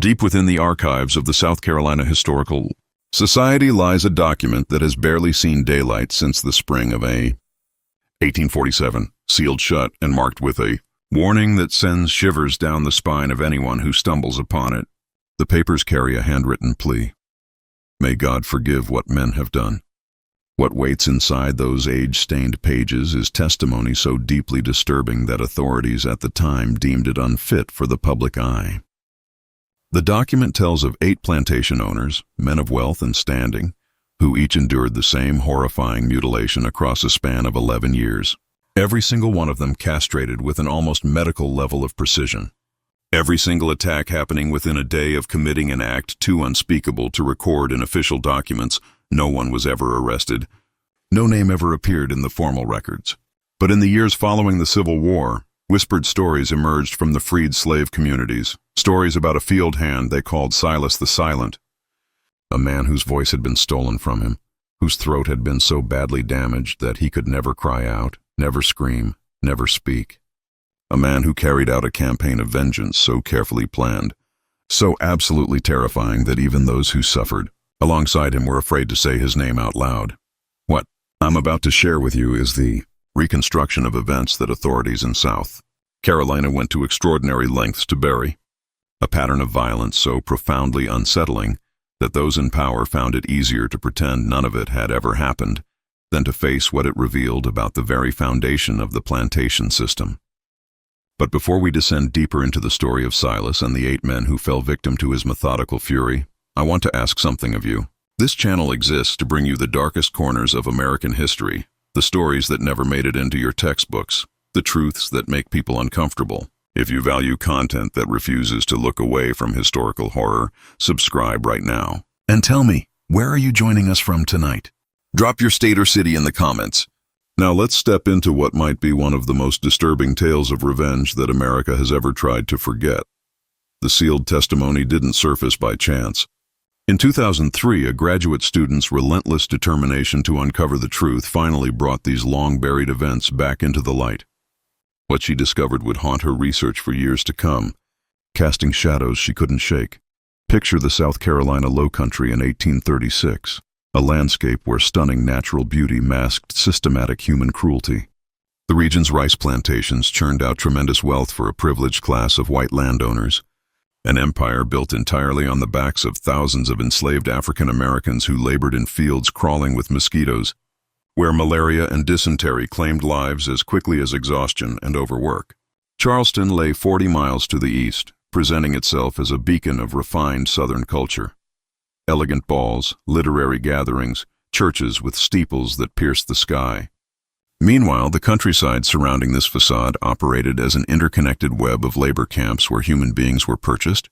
Deep within the archives of the South Carolina Historical Society lies a document that has barely seen daylight since the spring of 1847, sealed shut and marked with a warning that sends shivers down the spine of anyone who stumbles upon it. The papers carry a handwritten plea. May God forgive what men have done. What waits inside those age-stained pages is testimony so deeply disturbing that authorities at the time deemed it unfit for the public eye. The document tells of 8 plantation owners, men of wealth and standing, who each endured the same horrifying mutilation across a span of 11 years. Every single one of them castrated with an almost medical level of precision. Every single attack happening within a day of committing an act too unspeakable to record in official documents. No one was ever arrested. No name ever appeared in the formal records. But in the years following the Civil War, whispered stories emerged from the freed slave communities, stories about a field hand they called Silas the Silent, a man whose voice had been stolen from him, whose throat had been so badly damaged that he could never cry out, never scream, never speak. A man who carried out a campaign of vengeance so carefully planned, so absolutely terrifying that even those who suffered alongside him were afraid to say his name out loud. What I'm about to share with you is the reconstruction of events that authorities in South Carolina went to extraordinary lengths to bury, a pattern of violence so profoundly unsettling that those in power found it easier to pretend none of it had ever happened than to face what it revealed about the very foundation of the plantation system. But before we descend deeper into the story of Silas and the 8 men who fell victim to his methodical fury, I want to ask something of you. This channel exists to bring you the darkest corners of American history, the stories that never made it into your textbooks, the truths that make people uncomfortable. If you value content that refuses to look away from historical horror, subscribe right now. And tell me, where are you joining us from tonight? Drop your state or city in the comments. Now let's step into what might be one of the most disturbing tales of revenge that America has ever tried to forget. The sealed testimony didn't surface by chance. In 2003, a graduate student's relentless determination to uncover the truth finally brought these long-buried events back into the light. What she discovered would haunt her research for years to come, casting shadows she couldn't shake. Picture the South Carolina Low Country in 1836. A landscape where stunning natural beauty masked systematic human cruelty. The region's rice plantations churned out tremendous wealth for a privileged class of white landowners, an empire built entirely on the backs of thousands of enslaved African Americans who labored in fields crawling with mosquitoes, where malaria and dysentery claimed lives as quickly as exhaustion and overwork. Charleston lay 40 miles to the east, presenting itself as a beacon of refined Southern culture. Elegant balls, literary gatherings, churches with steeples that pierced the sky. Meanwhile, the countryside surrounding this facade operated as an interconnected web of labor camps where human beings were purchased,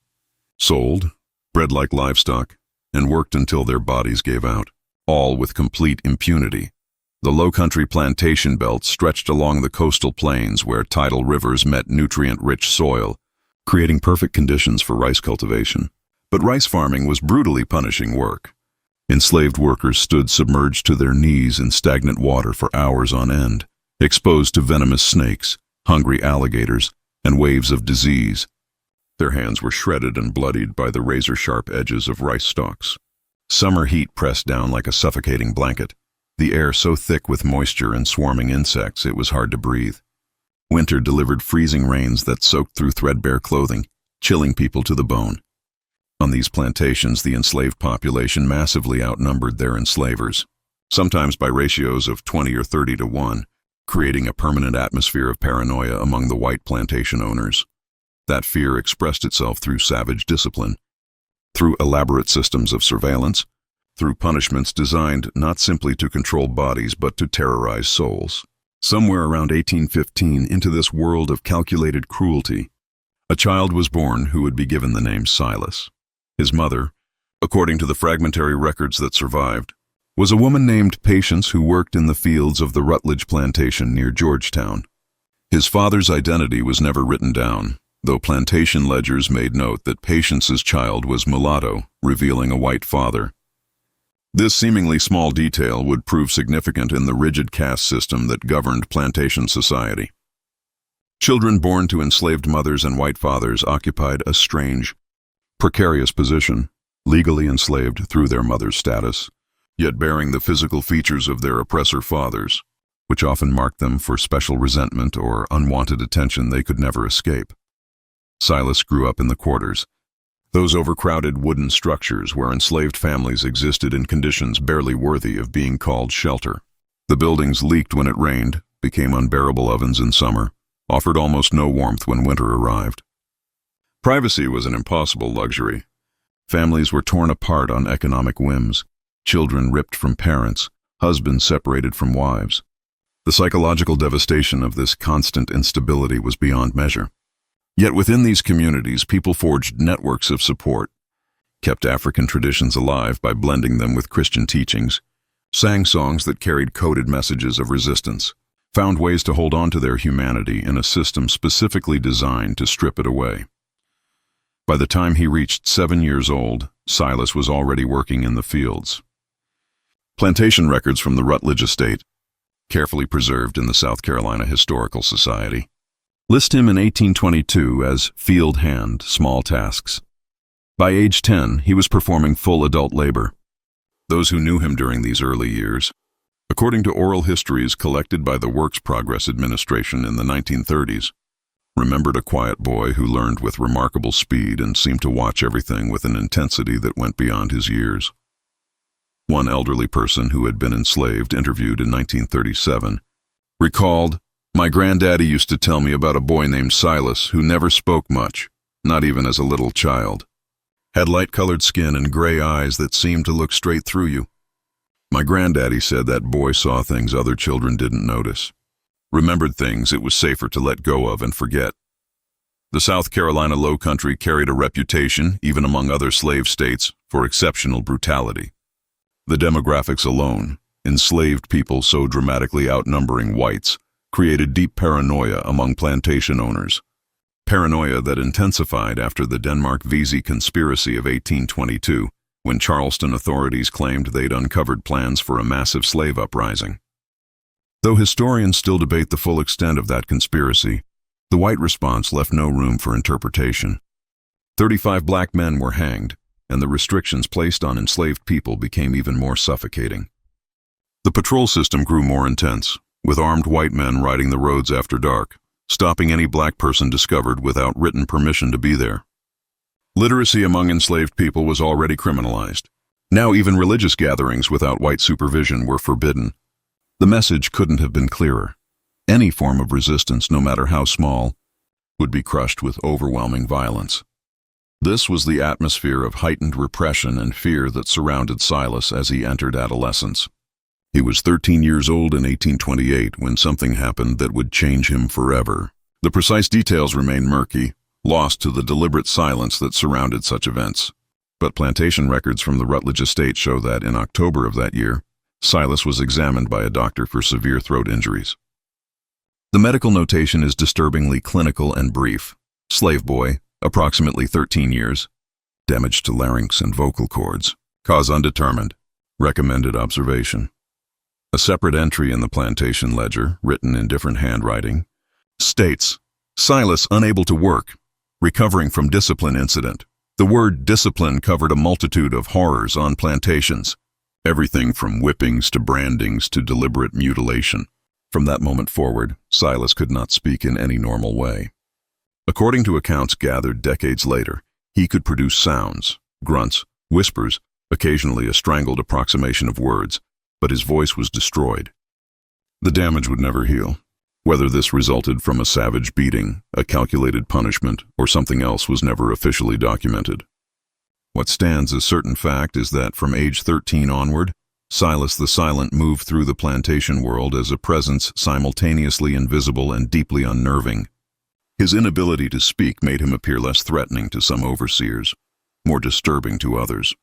sold, bred like livestock, and worked until their bodies gave out, all with complete impunity. The low-country plantation belt stretched along the coastal plains where tidal rivers met nutrient-rich soil, creating perfect conditions for rice cultivation. But rice farming was brutally punishing work. Enslaved workers stood submerged to their knees in stagnant water for hours on end, exposed to venomous snakes, hungry alligators, and waves of disease. Their hands were shredded and bloodied by the razor-sharp edges of rice stalks. Summer heat pressed down like a suffocating blanket, the air so thick with moisture and swarming insects it was hard to breathe. Winter delivered freezing rains that soaked through threadbare clothing, chilling people to the bone. On these plantations, the enslaved population massively outnumbered their enslavers, sometimes by ratios of 20 or 30 to 1, creating a permanent atmosphere of paranoia among the white plantation owners. That fear expressed itself through savage discipline, through elaborate systems of surveillance, through punishments designed not simply to control bodies but to terrorize souls. Somewhere around 1815, into this world of calculated cruelty, a child was born who would be given the name Silas. His mother, according to the fragmentary records that survived, was a woman named Patience who worked in the fields of the Rutledge plantation near Georgetown. His father's identity was never written down, though plantation ledgers made note that Patience's child was mulatto, revealing a white father. This seemingly small detail would prove significant in the rigid caste system that governed plantation society. Children born to enslaved mothers and white fathers occupied a strange, precarious position, legally enslaved through their mother's status, yet bearing the physical features of their oppressor fathers, which often marked them for special resentment or unwanted attention they could never escape. Silas grew up in the quarters, those overcrowded wooden structures where enslaved families existed in conditions barely worthy of being called shelter. The buildings leaked when it rained, became unbearable ovens in summer, offered almost no warmth when winter arrived. Privacy was an impossible luxury. Families were torn apart on economic whims, children ripped from parents, husbands separated from wives. The psychological devastation of this constant instability was beyond measure. Yet within these communities, people forged networks of support, kept African traditions alive by blending them with Christian teachings, sang songs that carried coded messages of resistance, found ways to hold on to their humanity in a system specifically designed to strip it away. By the time he reached 7 years old, Silas was already working in the fields. Plantation records from the Rutledge estate, carefully preserved in the South Carolina Historical Society, list him in 1822 as field hand, small tasks. By age 10, he was performing full adult labor. Those who knew him during these early years, according to oral histories collected by the Works Progress Administration in the 1930s, remembered a quiet boy who learned with remarkable speed and seemed to watch everything with an intensity that went beyond his years. One elderly person who had been enslaved, interviewed in 1937, recalled, "My granddaddy used to tell me about a boy named Silas who never spoke much, not even as a little child. Had light-colored skin and gray eyes that seemed to look straight through you. My granddaddy said that boy saw things other children didn't notice. Remembered things it was safer to let go of and forget." The South Carolina Low Country carried a reputation, even among other slave states, for exceptional brutality. The demographics alone, enslaved people so dramatically outnumbering whites, created deep paranoia among plantation owners. Paranoia that intensified after the Denmark-Vesey conspiracy of 1822, when Charleston authorities claimed they'd uncovered plans for a massive slave uprising. Though historians still debate the full extent of that conspiracy, the white response left no room for interpretation. 35 black men were hanged, and the restrictions placed on enslaved people became even more suffocating. The patrol system grew more intense, with armed white men riding the roads after dark, stopping any black person discovered without written permission to be there. Literacy among enslaved people was already criminalized. Now even religious gatherings without white supervision were forbidden. The message couldn't have been clearer. Any form of resistance, no matter how small, would be crushed with overwhelming violence. This was the atmosphere of heightened repression and fear that surrounded Silas as he entered adolescence. He was 13 years old in 1828 when something happened that would change him forever. The precise details remain murky, lost to the deliberate silence that surrounded such events. But plantation records from the Rutledge estate show that in October of that year, Silas was examined by a doctor for severe throat injuries. The medical notation is disturbingly clinical and brief. Slave boy, approximately 13 years. Damage to larynx and vocal cords. Cause undetermined. Recommended observation. A separate entry in the plantation ledger, written in different handwriting, states, Silas unable to work, recovering from discipline incident. The word discipline covered a multitude of horrors on plantations, everything from whippings to brandings to deliberate mutilation. From that moment forward, Silas could not speak in any normal way. According to accounts gathered decades later, he could produce sounds, grunts, whispers, occasionally a strangled approximation of words, but his voice was destroyed. The damage would never heal. Whether this resulted from a savage beating, a calculated punishment, or something else was never officially documented. What stands as certain fact is that from age 13 onward, Silas the Silent moved through the plantation world as a presence simultaneously invisible and deeply unnerving. His inability to speak made him appear less threatening to some overseers, more disturbing to others.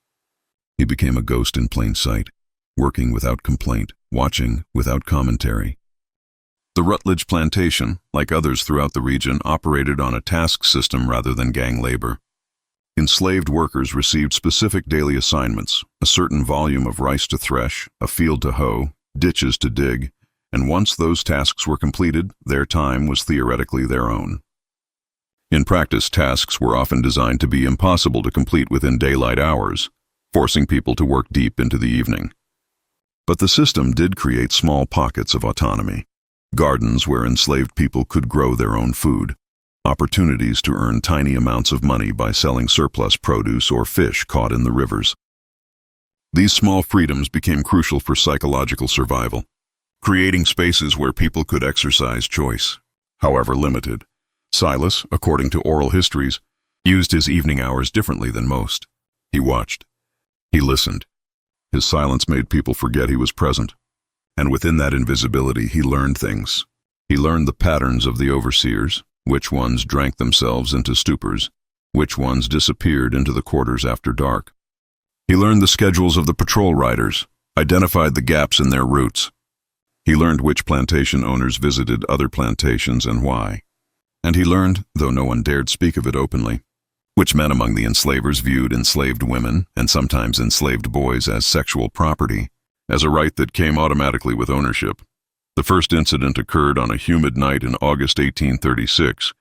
He became a ghost in plain sight, working without complaint, watching without commentary. The Rutledge plantation, like others throughout the region, operated on a task system rather than gang labor. Enslaved workers received specific daily assignments, a certain volume of rice to thresh, a field to hoe, ditches to dig, and once those tasks were completed, their time was theoretically their own. In practice, tasks were often designed to be impossible to complete within daylight hours, forcing people to work deep into the evening. But the system did create small pockets of autonomy, gardens where enslaved people could grow their own food, opportunities to earn tiny amounts of money by selling surplus produce or fish caught in the rivers. These small freedoms became crucial for psychological survival, creating spaces where people could exercise choice, however limited. Silas, according to oral histories, used his evening hours differently than most. He watched. He listened. His silence made people forget he was present. And within that invisibility, he learned things. He learned the patterns of the overseers, which ones drank themselves into stupors, which ones disappeared into the quarters after dark. He learned the schedules of the patrol riders, identified the gaps in their routes. He learned which plantation owners visited other plantations and why. And he learned, though no one dared speak of it openly, which men among the enslavers viewed enslaved women and sometimes enslaved boys as sexual property, as a right that came automatically with ownership. The first incident occurred on a humid night in August 1836,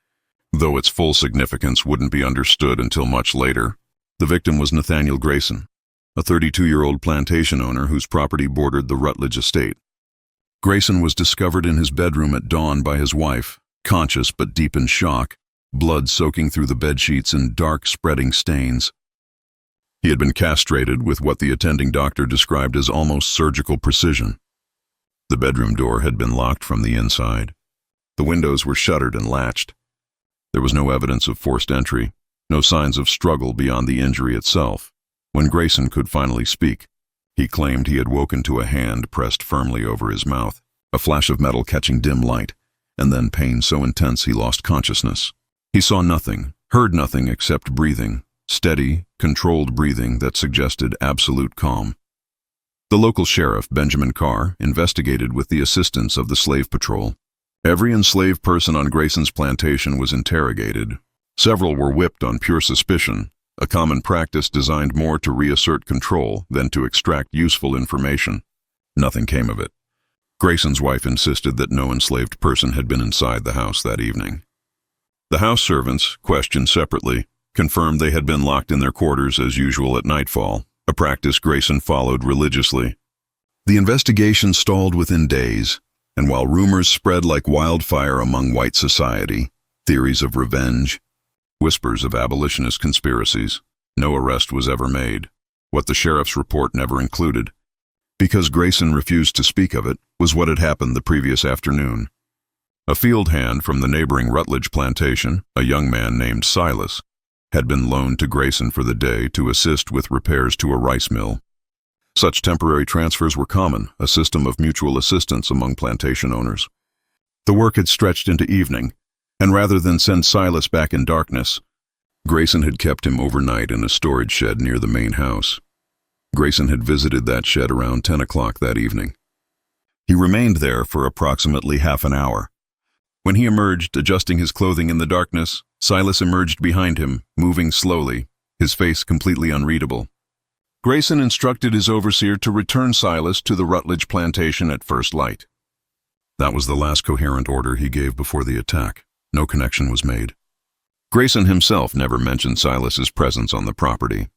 though its full significance wouldn't be understood until much later. The victim was Nathaniel Grayson, a 32-year-old plantation owner whose property bordered the Rutledge estate. Grayson was discovered in his bedroom at dawn by his wife, conscious but deep in shock, blood soaking through the bedsheets and dark spreading stains. He had been castrated with what the attending doctor described as almost surgical precision. The bedroom door had been locked from the inside. The windows were shuttered and latched. There was no evidence of forced entry, no signs of struggle beyond the injury itself. When Grayson could finally speak, he claimed he had woken to a hand pressed firmly over his mouth, a flash of metal catching dim light, and then pain so intense he lost consciousness. He saw nothing, heard nothing except breathing, steady, controlled breathing that suggested absolute calm. The local sheriff, Benjamin Carr, investigated with the assistance of the slave patrol. Every enslaved person on Grayson's plantation was interrogated. Several were whipped on pure suspicion, a common practice designed more to reassert control than to extract useful information. Nothing came of it. Grayson's wife insisted that no enslaved person had been inside the house that evening. The house servants, questioned separately, confirmed they had been locked in their quarters as usual at nightfall, a practice Grayson followed religiously. The investigation stalled within days, and while rumors spread like wildfire among white society, theories of revenge, whispers of abolitionist conspiracies, no arrest was ever made, what the sheriff's report never included, because Grayson refused to speak of it, was what had happened the previous afternoon. A field hand from the neighboring Rutledge plantation, a young man named Silas, had been loaned to Grayson for the day to assist with repairs to a rice mill. Such temporary transfers were common, a system of mutual assistance among plantation owners. The work had stretched into evening, and rather than send Silas back in darkness, Grayson had kept him overnight in a storage shed near the main house. Grayson had visited that shed around 10 o'clock that evening. He remained there for approximately half an hour. When he emerged, adjusting his clothing in the darkness, Silas emerged behind him, moving slowly, his face completely unreadable. Grayson instructed his overseer to return Silas to the Rutledge plantation at first light. That was the last coherent order he gave before the attack. No connection was made. Grayson himself never mentioned Silas's presence on the property.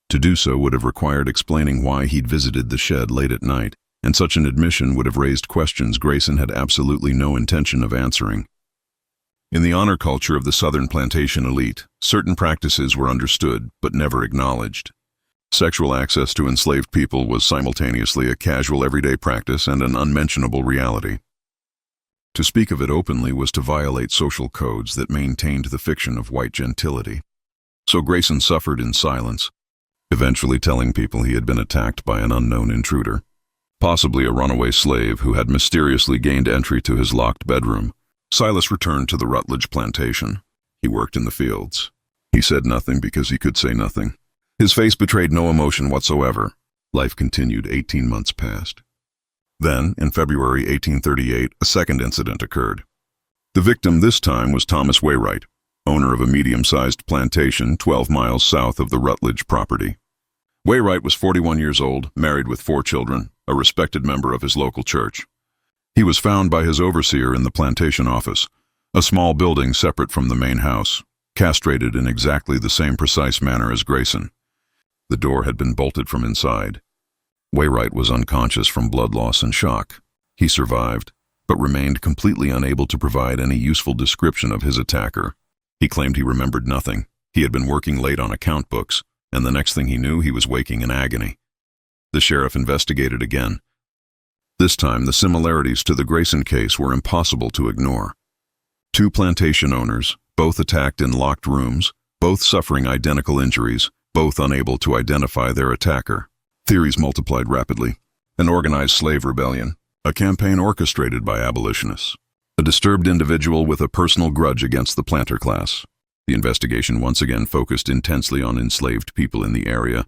To do so would have required explaining why he'd visited the shed late at night, and such an admission would have raised questions Grayson had absolutely no intention of answering. In the honor culture of the Southern plantation elite, certain practices were understood but never acknowledged. Sexual access to enslaved people was simultaneously a casual everyday practice and an unmentionable reality. To speak of it openly was to violate social codes that maintained the fiction of white gentility. So Grayson suffered in silence, eventually telling people he had been attacked by an unknown intruder, possibly a runaway slave who had mysteriously gained entry to his locked bedroom. Silas returned to the Rutledge plantation. He worked in the fields. He said nothing because he could say nothing. His face betrayed no emotion whatsoever. Life continued. 18 months passed. Then, in February 1838, a second incident occurred. The victim this time was Thomas Wainwright, owner of a medium-sized plantation 12 miles south of the Rutledge property. Wainwright was 41 years old, married with 4 children, a respected member of his local church. He was found by his overseer in the plantation office, a small building separate from the main house. castrated in exactly the same precise manner as Grayson. The door had been bolted from inside. Wainwright was unconscious from blood loss and shock. He survived, but remained completely unable to provide any useful description of his attacker. He claimed he remembered nothing. He had been working late on account books, and the next thing he knew, he was waking in agony. The sheriff investigated again. This time, the similarities to the Grayson case were impossible to ignore. Two plantation owners, both attacked in locked rooms, both suffering identical injuries, both unable to identify their attacker. Theories multiplied rapidly. An organized slave rebellion, a campaign orchestrated by abolitionists, a disturbed individual with a personal grudge against the planter class. The investigation once again focused intensely on enslaved people in the area,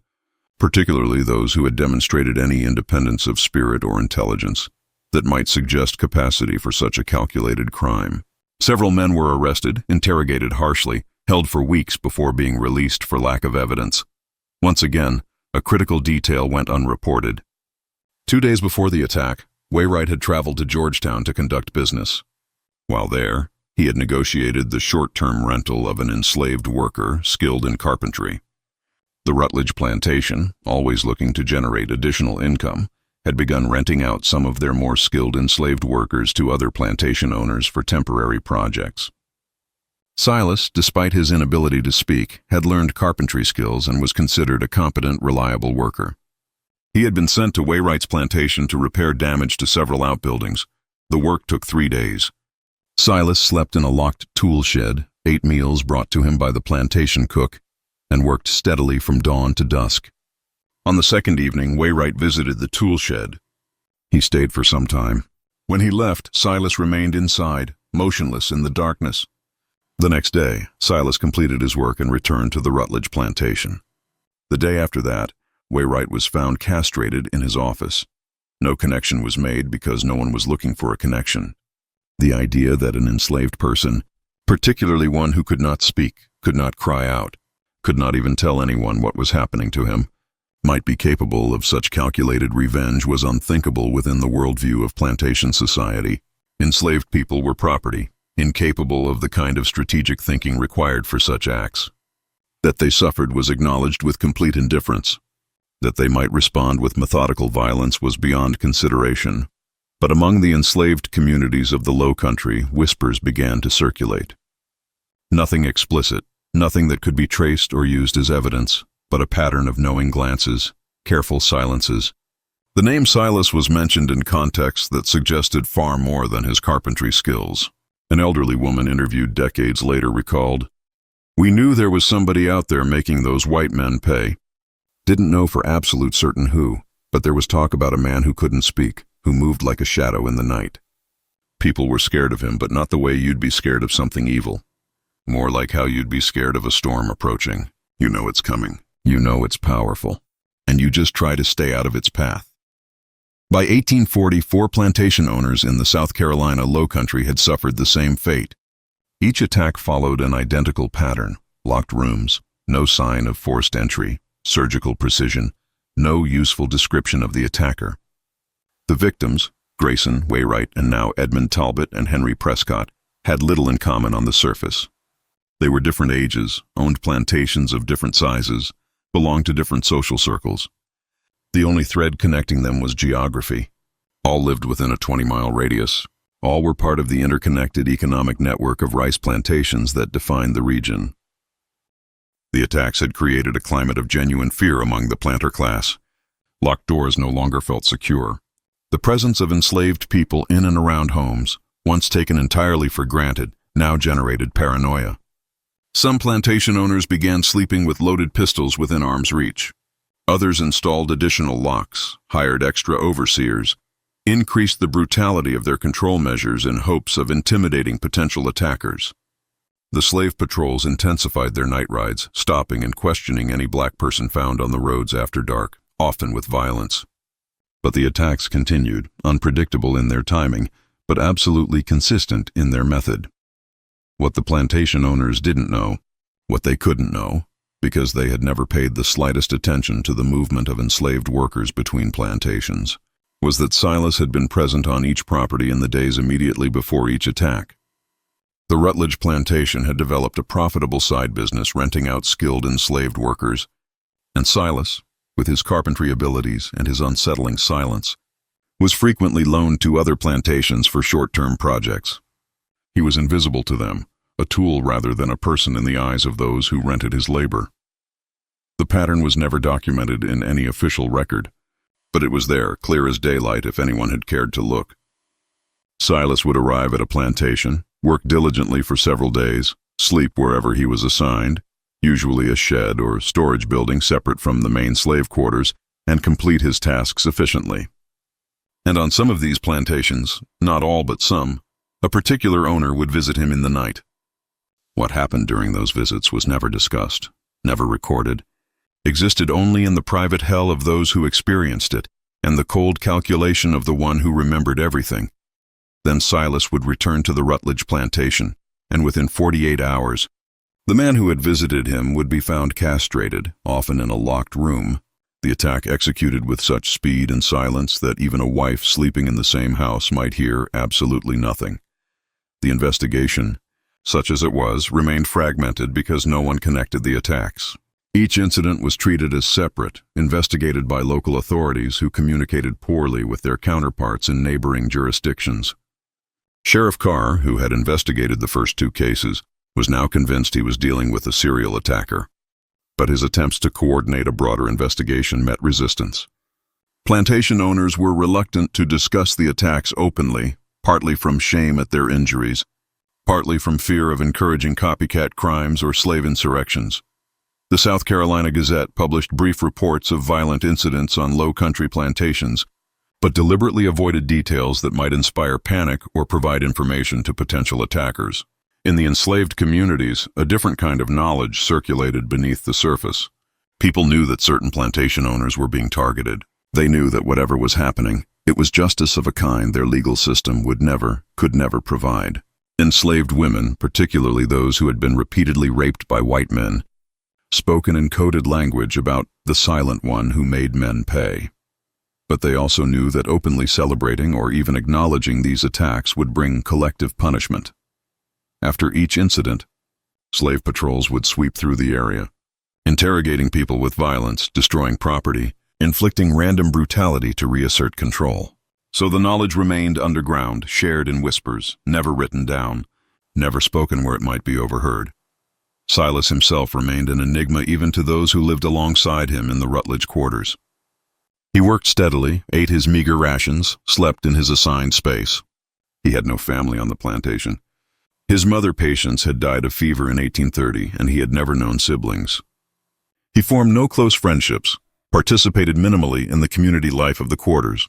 particularly those who had demonstrated any independence of spirit or intelligence that might suggest capacity for such a calculated crime. Several men were arrested, interrogated harshly, held for weeks before being released for lack of evidence. Once again, a critical detail went unreported. 2 days before the attack, Wainwright had traveled to Georgetown to conduct business. While there, he had negotiated the short-term rental of an enslaved worker skilled in carpentry. The Rutledge plantation, always looking to generate additional income, had begun renting out some of their more skilled enslaved workers to other plantation owners for temporary projects. Silas, despite his inability to speak, had learned carpentry skills and was considered a competent, reliable worker. He had been sent to Wainwright's plantation to repair damage to several outbuildings. The work took 3 days. Silas slept in a locked tool shed, ate meals brought to him by the plantation cook, and worked steadily from dawn to dusk. On the second evening, Wainwright visited the tool shed. He stayed for some time. When he left, Silas remained inside, motionless in the darkness. The next day, Silas completed his work and returned to the Rutledge plantation. The day after that, Wainwright was found castrated in his office. No connection was made because no one was looking for a connection. The idea that an enslaved person, particularly one who could not speak, could not cry out, could not even tell anyone what was happening to him, might be capable of such calculated revenge was unthinkable within the worldview of plantation society. Enslaved people were property, incapable of the kind of strategic thinking required for such acts. That they suffered was acknowledged with complete indifference. That they might respond with methodical violence was beyond consideration. But among the enslaved communities of the Low Country, whispers began to circulate. Nothing explicit, nothing that could be traced or used as evidence, but a pattern of knowing glances, careful silences. The name Silas was mentioned in contexts that suggested far more than his carpentry skills. An elderly woman interviewed decades later recalled, "We knew there was somebody out there making those white men pay. Didn't know for absolute certain who, but there was talk about a man who couldn't speak, who moved like a shadow in the night. People were scared of him, but not the way you'd be scared of something evil. More like how you'd be scared of a storm approaching. You know it's coming. You know it's powerful. And you just try to stay out of its path." By 1840, 4 plantation owners in the South Carolina Low Country had suffered the same fate. Each attack followed an identical pattern: locked rooms, no sign of forced entry, surgical precision, no useful description of the attacker. The victims, Grayson, Wainwright, and now Edmund Talbot and Henry Prescott, had little in common on the surface. They were different ages, owned plantations of different sizes, belonged to different social circles. The only thread connecting them was geography. All lived within a 20-mile radius. All were part of the interconnected economic network of rice plantations that defined the region. The attacks had created a climate of genuine fear among the planter class. Locked doors no longer felt secure. The presence of enslaved people in and around homes, once taken entirely for granted, now generated paranoia. Some plantation owners began sleeping with loaded pistols within arm's reach. Others installed additional locks, hired extra overseers, increased the brutality of their control measures in hopes of intimidating potential attackers. The slave patrols intensified their night rides, stopping and questioning any black person found on the roads after dark, often with violence. But the attacks continued, unpredictable in their timing, but absolutely consistent in their method. What the plantation owners didn't know, what they couldn't know, because they had never paid the slightest attention to the movement of enslaved workers between plantations, was that Silas had been present on each property in the days immediately before each attack. The Rutledge plantation had developed a profitable side business renting out skilled enslaved workers, and Silas, with his carpentry abilities and his unsettling silence, was frequently loaned to other plantations for short-term projects. He was invisible to them, a tool rather than a person in the eyes of those who rented his labor. The pattern was never documented in any official record, but it was there, clear as daylight if anyone had cared to look. Silas would arrive at a plantation, work diligently for several days, sleep wherever he was assigned, usually a shed or storage building separate from the main slave quarters, and complete his tasks efficiently. And on some of these plantations, not all but some, a particular owner would visit him in the night. What happened during those visits was never discussed, never recorded, existed only in the private hell of those who experienced it, and the cold calculation of the one who remembered everything. Then Silas would return to the Rutledge plantation, and within 48 hours, the man who had visited him would be found castrated, often in a locked room, the attack executed with such speed and silence that even a wife sleeping in the same house might hear absolutely nothing. The investigation, such as it was, remained fragmented because no one connected the attacks. Each incident was treated as separate, investigated by local authorities who communicated poorly with their counterparts in neighboring jurisdictions. Sheriff Carr, who had investigated the first two cases, was now convinced he was dealing with a serial attacker. But his attempts to coordinate a broader investigation met resistance. Plantation owners were reluctant to discuss the attacks openly, partly from shame at their injuries, partly from fear of encouraging copycat crimes or slave insurrections. The South Carolina Gazette published brief reports of violent incidents on low-country plantations, but deliberately avoided details that might inspire panic or provide information to potential attackers. In the enslaved communities, a different kind of knowledge circulated beneath the surface. People knew that certain plantation owners were being targeted. They knew that whatever was happening, it was justice of a kind their legal system could never provide. Enslaved women, particularly those who had been repeatedly raped by white men, spoke an encoded language about the silent one who made men pay. But they also knew that openly celebrating or even acknowledging these attacks would bring collective punishment. After each incident, slave patrols would sweep through the area, interrogating people with violence, destroying property, inflicting random brutality to reassert control. So the knowledge remained underground, shared in whispers, never written down, never spoken where it might be overheard. Silas himself remained an enigma even to those who lived alongside him in the Rutledge quarters. He worked steadily, ate his meager rations, slept in his assigned space. He had no family on the plantation. His mother, Patience, had died of fever in 1830, and he had never known siblings. He formed no close friendships, participated minimally in the community life of the quarters.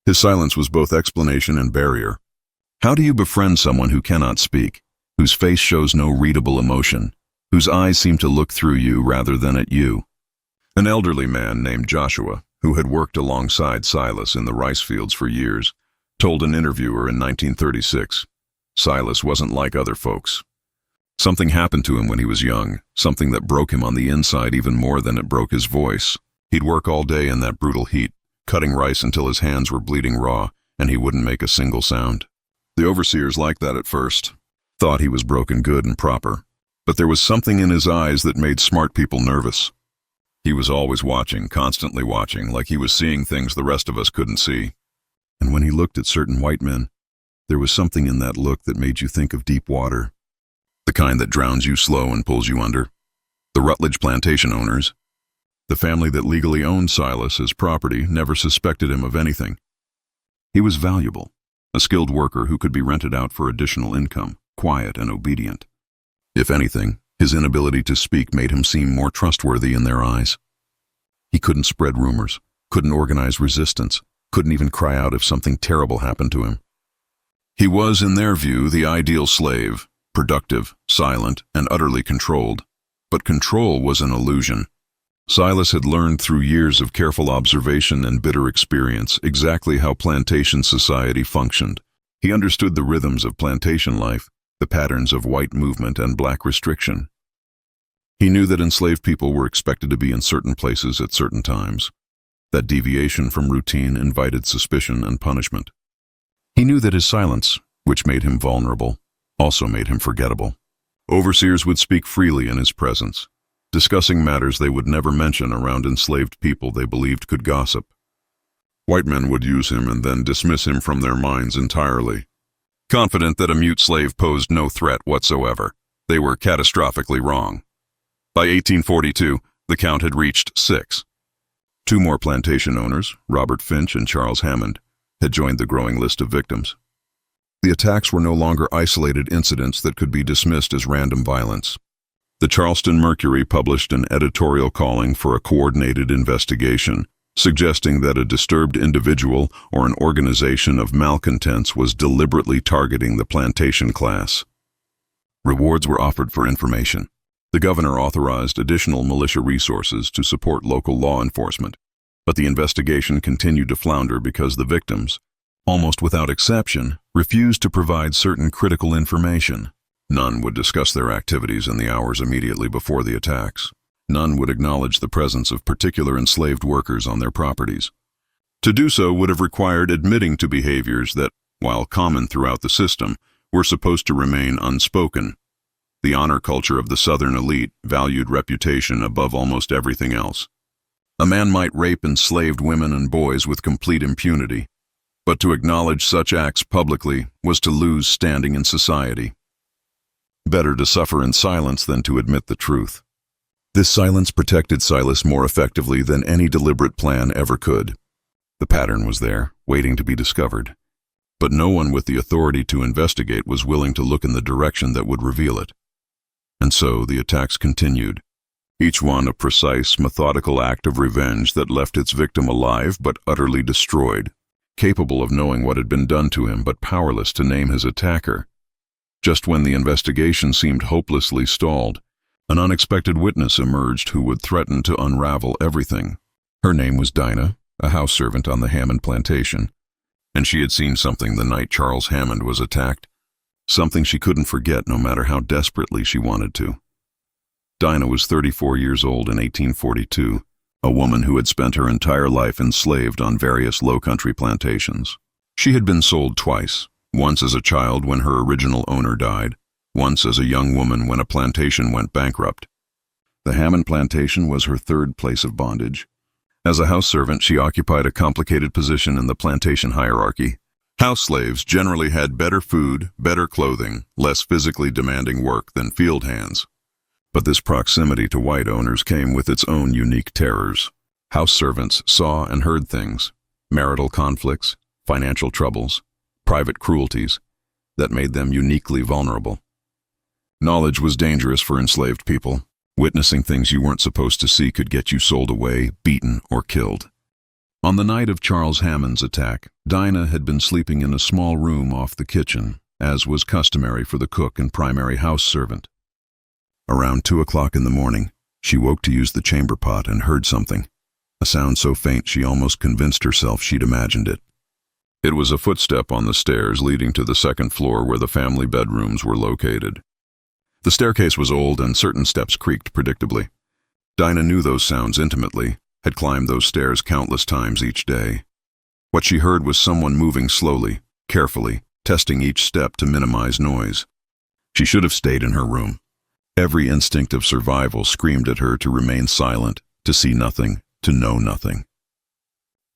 His silence was both explanation and barrier. How do you befriend someone who cannot speak, whose face shows no readable emotion, whose eyes seem to look through you rather than at you? An elderly man named Joshua, who had worked alongside Silas in the rice fields for years, told an interviewer in 1936, Silas wasn't like other folks. Something happened to him when he was young, something that broke him on the inside even more than it broke his voice. He'd work all day in that brutal heat, cutting rice until his hands were bleeding raw, and he wouldn't make a single sound. The overseers liked that at first, thought he was broken good and proper, but there was something in his eyes that made smart people nervous. He was always watching, constantly watching, like he was seeing things the rest of us couldn't see. And when he looked at certain white men, there was something in that look that made you think of deep water, the kind that drowns you slow and pulls you under. The Rutledge plantation owners, the family that legally owned Silas as property, never suspected him of anything. He was valuable, a skilled worker who could be rented out for additional income, quiet and obedient. If anything, his inability to speak made him seem more trustworthy in their eyes. He couldn't spread rumors, couldn't organize resistance, couldn't even cry out if something terrible happened to him. He was, in their view, the ideal slave, productive, silent, and utterly controlled. But control was an illusion. Silas had learned through years of careful observation and bitter experience exactly how plantation society functioned. He understood the rhythms of plantation life, the patterns of white movement and black restriction. He knew that enslaved people were expected to be in certain places at certain times, that deviation from routine invited suspicion and punishment. He knew that his silence, which made him vulnerable, also made him forgettable. Overseers would speak freely in his presence, discussing matters they would never mention around enslaved people they believed could gossip. White men would use him and then dismiss him from their minds entirely. Confident that a mute slave posed no threat whatsoever, they were catastrophically wrong. By 1842, the count had reached 6. 2 more plantation owners, Robert Finch and Charles Hammond, had joined the growing list of victims. The attacks were no longer isolated incidents that could be dismissed as random violence. The Charleston Mercury published an editorial calling for a coordinated investigation, suggesting that a disturbed individual or an organization of malcontents was deliberately targeting the plantation class. Rewards were offered for information. The governor authorized additional militia resources to support local law enforcement, but the investigation continued to flounder because the victims, almost without exception, refused to provide certain critical information. None would discuss their activities in the hours immediately before the attacks. None would acknowledge the presence of particular enslaved workers on their properties. To do so would have required admitting to behaviors that, while common throughout the system, were supposed to remain unspoken. The honor culture of the Southern elite valued reputation above almost everything else. A man might rape enslaved women and boys with complete impunity, but to acknowledge such acts publicly was to lose standing in society. Better to suffer in silence than to admit the truth. This silence protected Silas more effectively than any deliberate plan ever could. The pattern was there, waiting to be discovered, but no one with the authority to investigate was willing to look in the direction that would reveal it. And so the attacks continued, each one a precise, methodical act of revenge that left its victim alive but utterly destroyed, capable of knowing what had been done to him but powerless to name his attacker. Just when the investigation seemed hopelessly stalled, an unexpected witness emerged who would threaten to unravel everything. Her name was Dinah, a house servant on the Hammond plantation, and she had seen something the night Charles Hammond was attacked, something she couldn't forget no matter how desperately she wanted to. Dinah was 34 years old in 1842, a woman who had spent her entire life enslaved on various low-country plantations. She had been sold twice, once as a child when her original owner died, once as a young woman when a plantation went bankrupt. The Hammond plantation was her 3rd place of bondage. As a house servant, she occupied a complicated position in the plantation hierarchy. House slaves generally had better food, better clothing, less physically demanding work than field hands. But this proximity to white owners came with its own unique terrors. House servants saw and heard things, marital conflicts, financial troubles, private cruelties, that made them uniquely vulnerable. Knowledge was dangerous for enslaved people. Witnessing things you weren't supposed to see could get you sold away, beaten, or killed. On the night of Charles Hammond's attack, Dinah had been sleeping in a small room off the kitchen, as was customary for the cook and primary house servant. Around 2 o'clock in the morning, she woke to use the chamber pot and heard something, a sound so faint she almost convinced herself she'd imagined it. It was a footstep on the stairs leading to the 2nd floor where the family bedrooms were located. The staircase was old and certain steps creaked predictably. Dinah knew those sounds intimately, had climbed those stairs countless times each day. What she heard was someone moving slowly, carefully, testing each step to minimize noise. She should have stayed in her room. Every instinct of survival screamed at her to remain silent, to see nothing, to know nothing.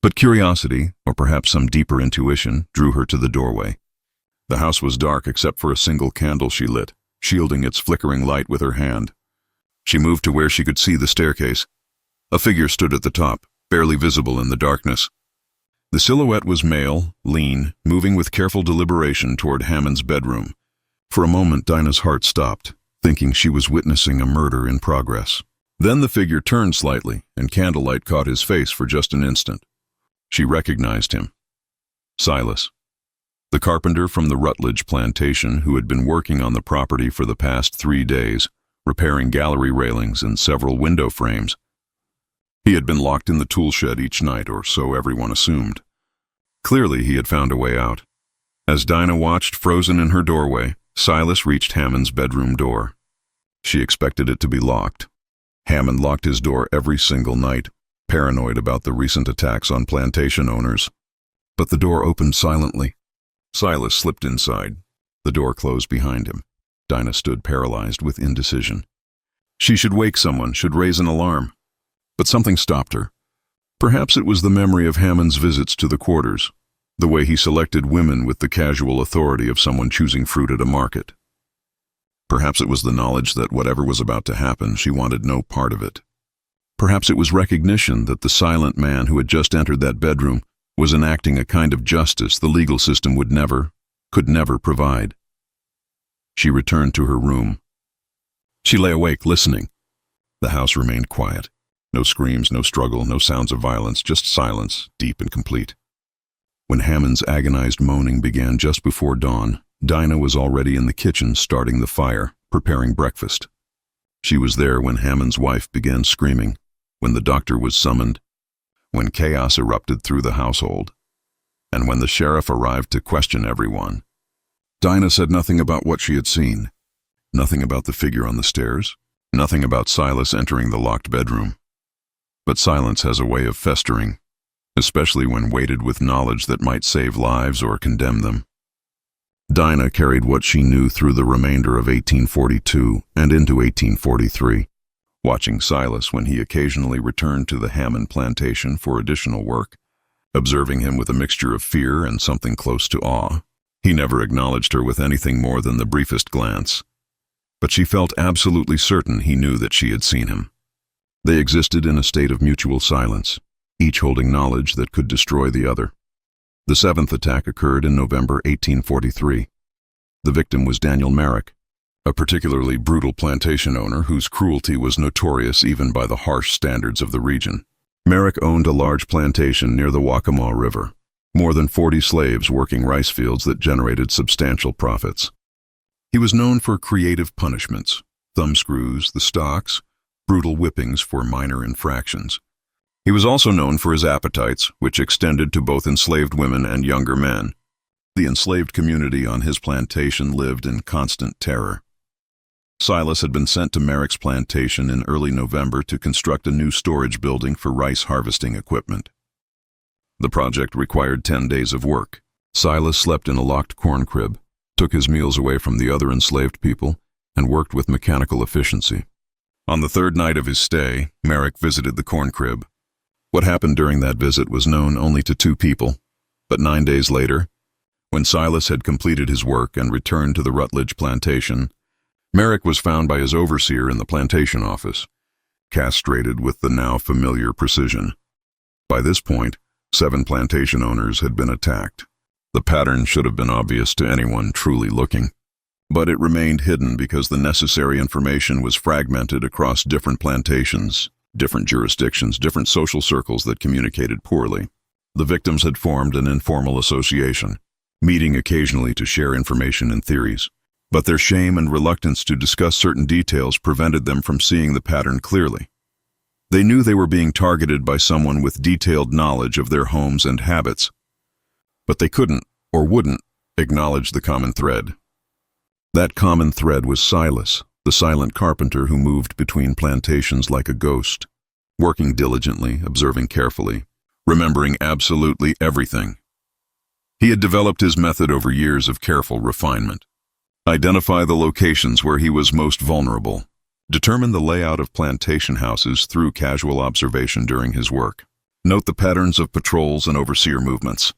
But curiosity, or perhaps some deeper intuition, drew her to the doorway. The house was dark except for a single candle she lit, shielding its flickering light with her hand. She moved to where she could see the staircase. A figure stood at the top, barely visible in the darkness. The silhouette was male, lean, moving with careful deliberation toward Hammond's bedroom. For a moment, Dinah's heart stopped, thinking she was witnessing a murder in progress. Then the figure turned slightly, and candlelight caught his face for just an instant. She recognized him. Silas, the carpenter from the Rutledge plantation who had been working on the property for the past 3 days, repairing gallery railings and several window frames. He had been locked in the tool shed each night, or so everyone assumed. Clearly, he had found a way out. As Dinah watched frozen in her doorway, Silas reached Hammond's bedroom door. She expected it to be locked. Hammond locked his door every single night, paranoid about the recent attacks on plantation owners. But the door opened silently. Silas slipped inside. The door closed behind him. Dinah stood paralyzed with indecision. She should wake someone, should raise an alarm. But something stopped her. Perhaps it was the memory of Hammond's visits to the quarters, the way he selected women with the casual authority of someone choosing fruit at a market. Perhaps it was the knowledge that whatever was about to happen, she wanted no part of it. Perhaps it was recognition that the silent man who had just entered that bedroom was enacting a kind of justice the legal system could never provide. She returned to her room. She lay awake, listening. The house remained quiet. No screams, no struggle, no sounds of violence, just silence, deep and complete. When Hammond's agonized moaning began just before dawn, Dinah was already in the kitchen starting the fire, preparing breakfast. She was there when Hammond's wife began screaming, when the doctor was summoned, when chaos erupted through the household, and when the sheriff arrived to question everyone. Dinah said nothing about what she had seen, nothing about the figure on the stairs, nothing about Silas entering the locked bedroom. But silence has a way of festering, especially when weighted with knowledge that might save lives or condemn them. Dinah carried what she knew through the remainder of 1842 and into 1843, watching Silas when he occasionally returned to the Hammond plantation for additional work, observing him with a mixture of fear and something close to awe. He never acknowledged her with anything more than the briefest glance, but she felt absolutely certain he knew that she had seen him. They existed in a state of mutual silence, each holding knowledge that could destroy the other. The seventh attack occurred in November 1843. The victim was Daniel Merrick, a particularly brutal plantation owner whose cruelty was notorious even by the harsh standards of the region. Merrick owned a large plantation near the Waccamaw River, more than 40 slaves working rice fields that generated substantial profits. He was known for creative punishments, thumbscrews, the stocks, brutal whippings for minor infractions. He was also known for his appetites, which extended to both enslaved women and younger men. The enslaved community on his plantation lived in constant terror. Silas had been sent to Merrick's plantation in early November to construct a new storage building for rice harvesting equipment. The project required 10 days of work. Silas slept in a locked corn crib, took his meals away from the other enslaved people, and worked with mechanical efficiency. On the third night of his stay, Merrick visited the corn crib. What happened during that visit was known only to 2 people, but 9 days later, when Silas had completed his work and returned to the Rutledge plantation, Merrick was found by his overseer in the plantation office, castrated with the now familiar precision. By this point, 7 plantation owners had been attacked. The pattern should have been obvious to anyone truly looking, but it remained hidden because the necessary information was fragmented across different plantations, different jurisdictions, different social circles that communicated poorly. The victims had formed an informal association, meeting occasionally to share information and theories, but their shame and reluctance to discuss certain details prevented them from seeing the pattern clearly. They knew they were being targeted by someone with detailed knowledge of their homes and habits, but they couldn't, or wouldn't, acknowledge the common thread. That common thread was Silas, the silent carpenter who moved between plantations like a ghost, working diligently, observing carefully, remembering absolutely everything. He had developed his method over years of careful refinement. Identify the locations where he was most vulnerable. Determine the layout of plantation houses through casual observation during his work. Note the patterns of patrols and overseer movements.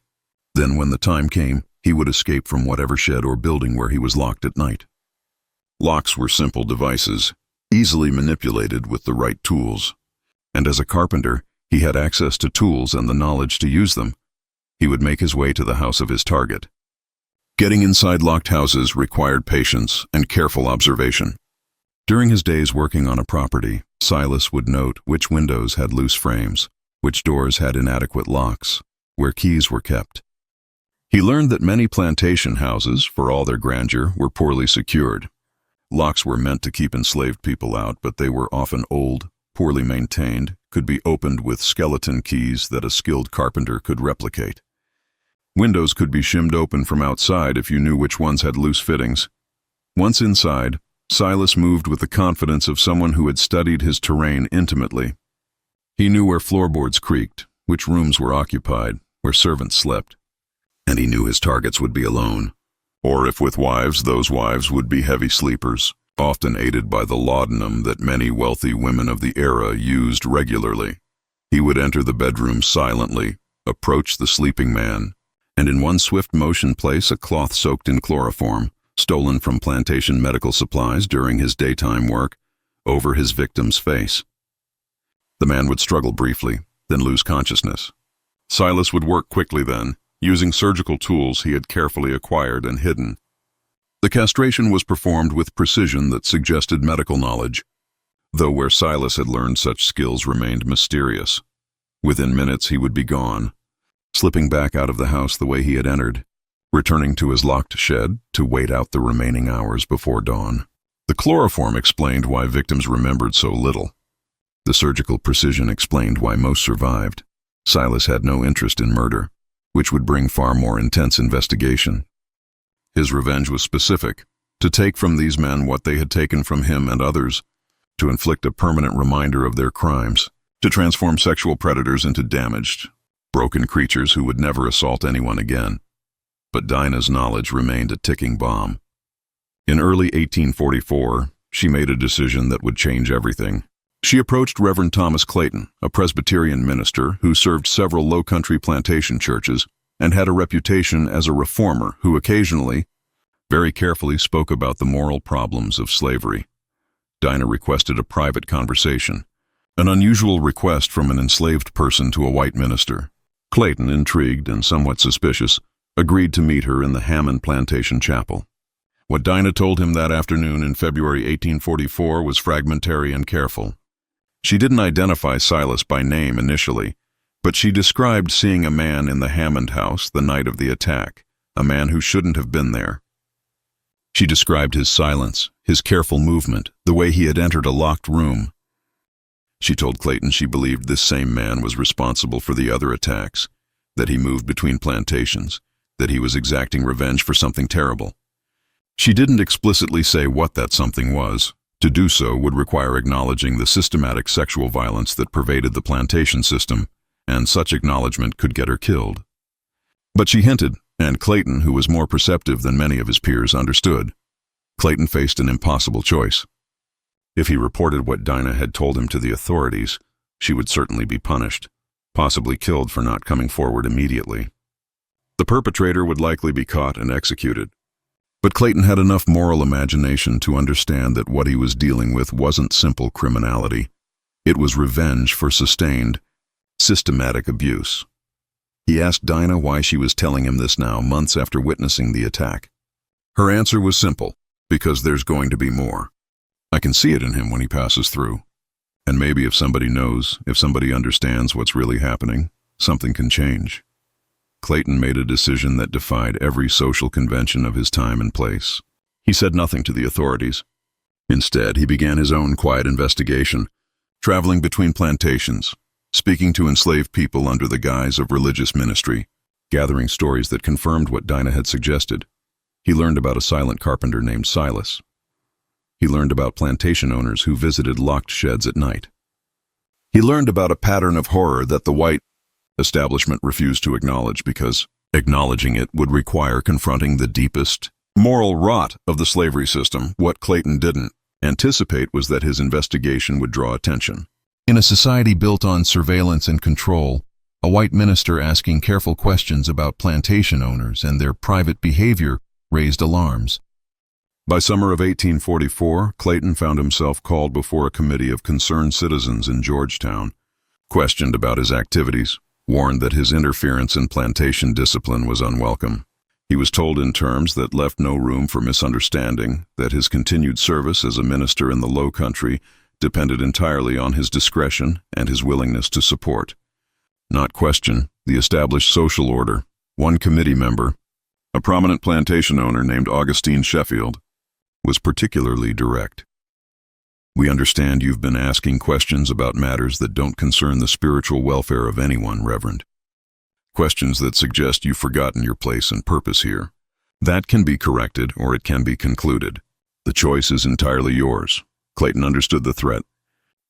Then, when the time came, he would escape from whatever shed or building where he was locked at night. Locks were simple devices, easily manipulated with the right tools. And as a carpenter, he had access to tools and the knowledge to use them. He would make his way to the house of his target. Getting inside locked houses required patience and careful observation. During his days working on a property, Silas would note which windows had loose frames, which doors had inadequate locks, where keys were kept. He learned that many plantation houses, for all their grandeur, were poorly secured. Locks were meant to keep enslaved people out, but they were often old, poorly maintained, could be opened with skeleton keys that a skilled carpenter could replicate. Windows could be shimmed open from outside if you knew which ones had loose fittings. Once inside, Silas moved with the confidence of someone who had studied his terrain intimately. He knew where floorboards creaked, which rooms were occupied, where servants slept. And he knew his targets would be alone. Or if with wives, those wives would be heavy sleepers, often aided by the laudanum that many wealthy women of the era used regularly. He would enter the bedroom silently, approach the sleeping man, and in one swift motion place a cloth soaked in chloroform, stolen from plantation medical supplies during his daytime work, over his victim's face. The man would struggle briefly, then lose consciousness. Silas would work quickly then, using surgical tools he had carefully acquired and hidden. The castration was performed with precision that suggested medical knowledge, though where Silas had learned such skills remained mysterious. Within minutes he would be gone, slipping back out of the house the way he had entered, returning to his locked shed to wait out the remaining hours before dawn. The chloroform explained why victims remembered so little. The surgical precision explained why most survived. Silas had no interest in murder, which would bring far more intense investigation. His revenge was specific, to take from these men what they had taken from him and others, to inflict a permanent reminder of their crimes, to transform sexual predators into damaged, broken creatures who would never assault anyone again. But Dinah's knowledge remained a ticking bomb. In early 1844, she made a decision that would change everything. She approached Reverend Thomas Clayton, a Presbyterian minister who served several low-country plantation churches and had a reputation as a reformer who occasionally, very carefully spoke about the moral problems of slavery. Dinah requested a private conversation, an unusual request from an enslaved person to a white minister. Clayton, intrigued and somewhat suspicious, agreed to meet her in the Hammond Plantation Chapel. What Dinah told him that afternoon in February 1844 was fragmentary and careful. She didn't identify Silas by name initially, but she described seeing a man in the Hammond house the night of the attack, a man who shouldn't have been there. She described his silence, his careful movement, the way he had entered a locked room. She told Clayton she believed this same man was responsible for the other attacks, that he moved between plantations, that he was exacting revenge for something terrible. She didn't explicitly say what that something was. To do so would require acknowledging the systematic sexual violence that pervaded the plantation system, and such acknowledgement could get her killed. But she hinted, and Clayton, who was more perceptive than many of his peers, understood. Clayton faced an impossible choice. If he reported what Dinah had told him to the authorities, she would certainly be punished, possibly killed for not coming forward immediately. The perpetrator would likely be caught and executed. But Clayton had enough moral imagination to understand that what he was dealing with wasn't simple criminality. It was revenge for sustained, systematic abuse. He asked Dinah why she was telling him this now, months after witnessing the attack. Her answer was simple: because there's going to be more. I can see it in him when he passes through. And maybe if somebody knows, if somebody understands what's really happening, something can change. Clayton made a decision that defied every social convention of his time and place. He said nothing to the authorities. Instead, he began his own quiet investigation, traveling between plantations, speaking to enslaved people under the guise of religious ministry, gathering stories that confirmed what Dinah had suggested. He learned about a silent carpenter named Silas. He learned about plantation owners who visited locked sheds at night. He learned about a pattern of horror that the white establishment refused to acknowledge because acknowledging it would require confronting the deepest moral rot of the slavery system. What Clayton didn't anticipate was that his investigation would draw attention. In a society built on surveillance and control, a white minister asking careful questions about plantation owners and their private behavior raised alarms. By summer of 1844, Clayton found himself called before a committee of concerned citizens in Georgetown, questioned about his activities, warned that his interference in plantation discipline was unwelcome. He was told in terms that left no room for misunderstanding that his continued service as a minister in the Low Country depended entirely on his discretion and his willingness to support, not question, the established social order. One committee member, a prominent plantation owner named Augustine Sheffield, was particularly direct. "We understand you've been asking questions about matters that don't concern the spiritual welfare of anyone, Reverend. Questions that suggest you've forgotten your place and purpose here. That can be corrected or it can be concluded. The choice is entirely yours." Clayton understood the threat.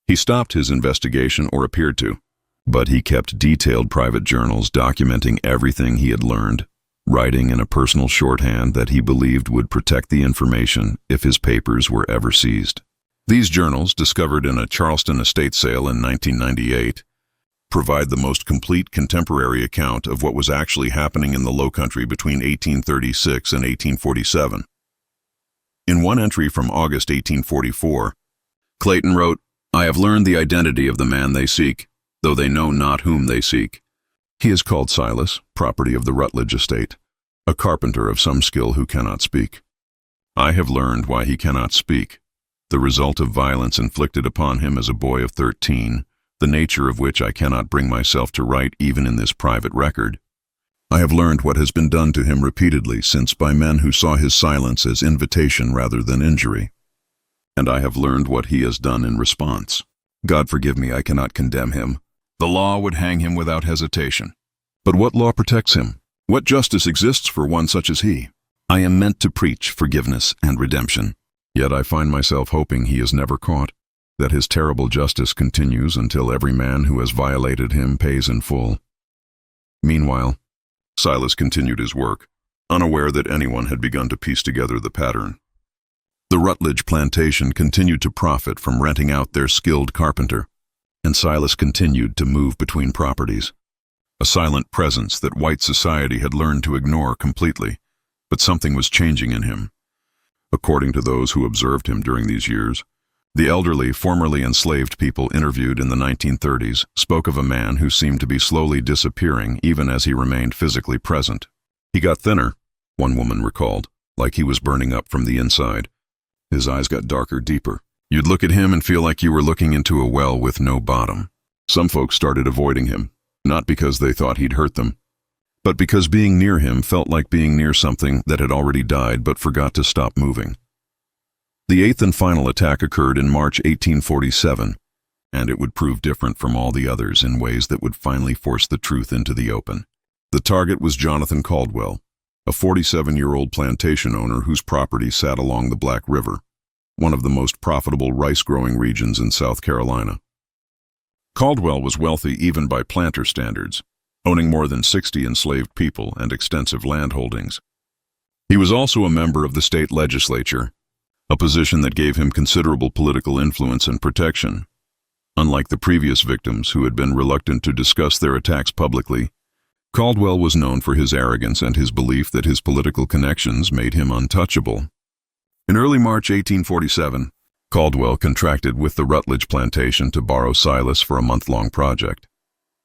He stopped his investigation, or appeared to, but he kept detailed private journals documenting everything he had learned, writing in a personal shorthand that he believed would protect the information if his papers were ever seized. These journals, discovered in a Charleston estate sale in 1998, provide the most complete contemporary account of what was actually happening in the Low Country between 1836 and 1847. In one entry from August 1844, Clayton wrote, "I have learned the identity of the man they seek, though they know not whom they seek. He is called Silas, property of the Rutledge estate, a carpenter of some skill who cannot speak. I have learned why he cannot speak, the result of violence inflicted upon him as a boy of 13, the nature of which I cannot bring myself to write even in this private record. I have learned what has been done to him repeatedly since by men who saw his silence as invitation rather than injury. And I have learned what he has done in response. God forgive me, I cannot condemn him. The law would hang him without hesitation. But what law protects him? What justice exists for one such as he? I am meant to preach forgiveness and redemption. Yet I find myself hoping he is never caught, that his terrible justice continues until every man who has violated him pays in full." Meanwhile, Silas continued his work, unaware that anyone had begun to piece together the pattern. The Rutledge plantation continued to profit from renting out their skilled carpenter, and Silas continued to move between properties, a silent presence that white society had learned to ignore completely, but something was changing in him. According to those who observed him during these years, the elderly, formerly enslaved people interviewed in the 1930s spoke of a man who seemed to be slowly disappearing even as he remained physically present. He got thinner, one woman recalled, like he was burning up from the inside. His eyes got darker, deeper. You'd look at him and feel like you were looking into a well with no bottom. Some folks started avoiding him, not because they thought he'd hurt them, but because being near him felt like being near something that had already died but forgot to stop moving. The eighth and final attack occurred in March 1847, and it would prove different from all the others in ways that would finally force the truth into the open. The target was Jonathan Caldwell, a 47-year-old plantation owner whose property sat along the Black River, one of the most profitable rice-growing regions in South Carolina. Caldwell was wealthy even by planter standards, owning more than 60 enslaved people and extensive land holdings. He was also a member of the state legislature, a position that gave him considerable political influence and protection. Unlike the previous victims who had been reluctant to discuss their attacks publicly, Caldwell was known for his arrogance and his belief that his political connections made him untouchable. In early March 1847, Caldwell contracted with the Rutledge plantation to borrow Silas for a month-long project,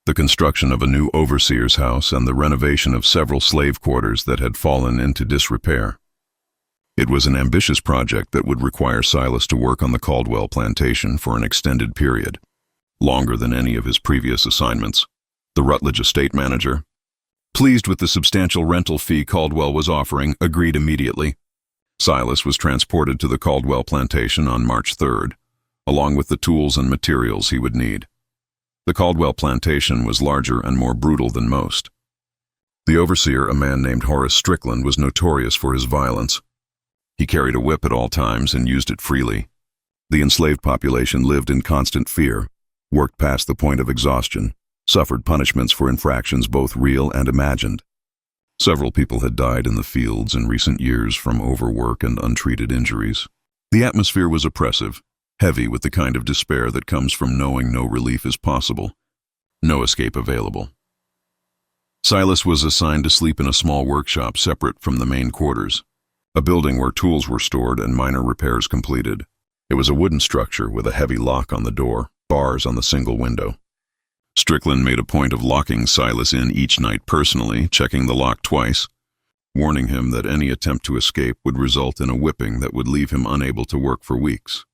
the construction of a new overseer's house and the renovation of several slave quarters that had fallen into disrepair. It was an ambitious project that would require Silas to work on the Caldwell plantation for an extended period, longer than any of his previous assignments. The Rutledge estate manager, pleased with the substantial rental fee Caldwell was offering, agreed immediately. Silas was transported to the Caldwell plantation on March 3rd, along with the tools and materials he would need. The Caldwell plantation was larger and more brutal than most. The overseer, a man named Horace Strickland, was notorious for his violence. He carried a whip at all times and used it freely. The enslaved population lived in constant fear, worked past the point of exhaustion, suffered punishments for infractions both real and imagined. Several people had died in the fields in recent years from overwork and untreated injuries. The atmosphere was oppressive, heavy with the kind of despair that comes from knowing no relief is possible, no escape available. Silas was assigned to sleep in a small workshop separate from the main quarters, a building where tools were stored and minor repairs completed. It was a wooden structure with a heavy lock on the door, bars on the single window. Strickland made a point of locking Silas in each night personally, checking the lock twice, warning him that any attempt to escape would result in a whipping that would leave him unable to work for weeks.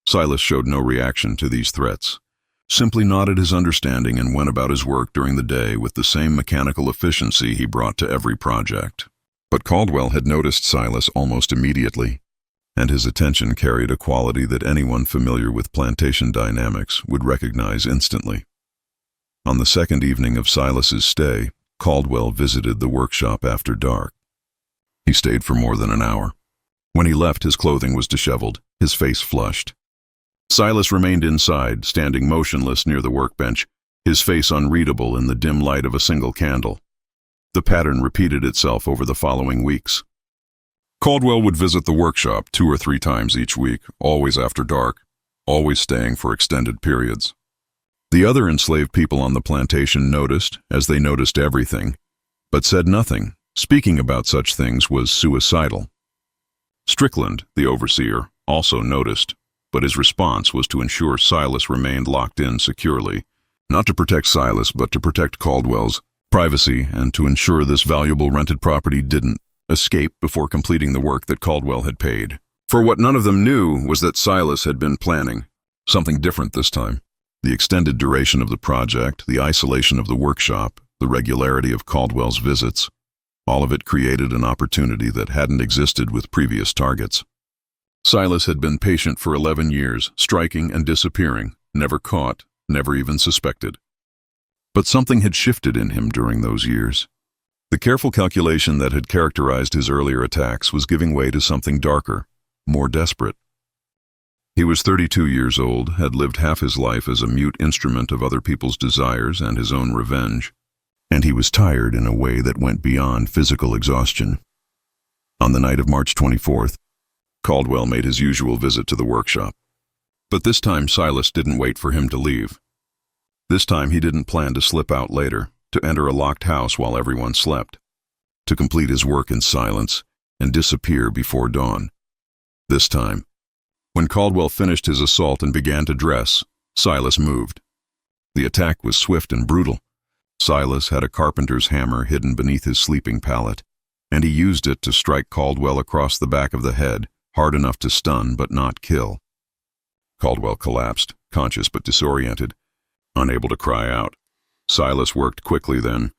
Silas showed no reaction to these threats, simply nodded his understanding and went about his work during the day with the same mechanical efficiency he brought to every project. But Caldwell had noticed Silas almost immediately, and his attention carried a quality that anyone familiar with plantation dynamics would recognize instantly. On the second evening of Silas's stay, Caldwell visited the workshop after dark. He stayed for more than an hour. When he left, his clothing was disheveled, his face flushed. Silas remained inside, standing motionless near the workbench, his face unreadable in the dim light of a single candle. The pattern repeated itself over the following weeks. Caldwell would visit the workshop 2 or 3 times each week, always after dark, always staying for extended periods. The other enslaved people on the plantation noticed, as they noticed everything, but said nothing. Speaking about such things was suicidal. Strickland, the overseer, also noticed, but his response was to ensure Silas remained locked in securely, not to protect Silas, but to protect Caldwell's privacy and to ensure this valuable rented property didn't escape before completing the work that Caldwell had paid. For what none of them knew was that Silas had been planning something different this time. The extended duration of the project, the isolation of the workshop, the regularity of Caldwell's visits, all of it created an opportunity that hadn't existed with previous targets. Silas had been patient for 11 years, striking and disappearing, never caught, never even suspected. But something had shifted in him during those years. The careful calculation that had characterized his earlier attacks was giving way to something darker, more desperate. He was 32 years old, had lived half his life as a mute instrument of other people's desires and his own revenge, and he was tired in a way that went beyond physical exhaustion. On the night of March 24th, Caldwell made his usual visit to the workshop. But this time Silas didn't wait for him to leave. This time he didn't plan to slip out later, to enter a locked house while everyone slept, to complete his work in silence and disappear before dawn. This time, when Caldwell finished his assault and began to dress, Silas moved. The attack was swift and brutal. Silas had a carpenter's hammer hidden beneath his sleeping pallet, and he used it to strike Caldwell across the back of the head, hard enough to stun but not kill. Caldwell collapsed, conscious but disoriented, unable to cry out. Silas worked quickly then,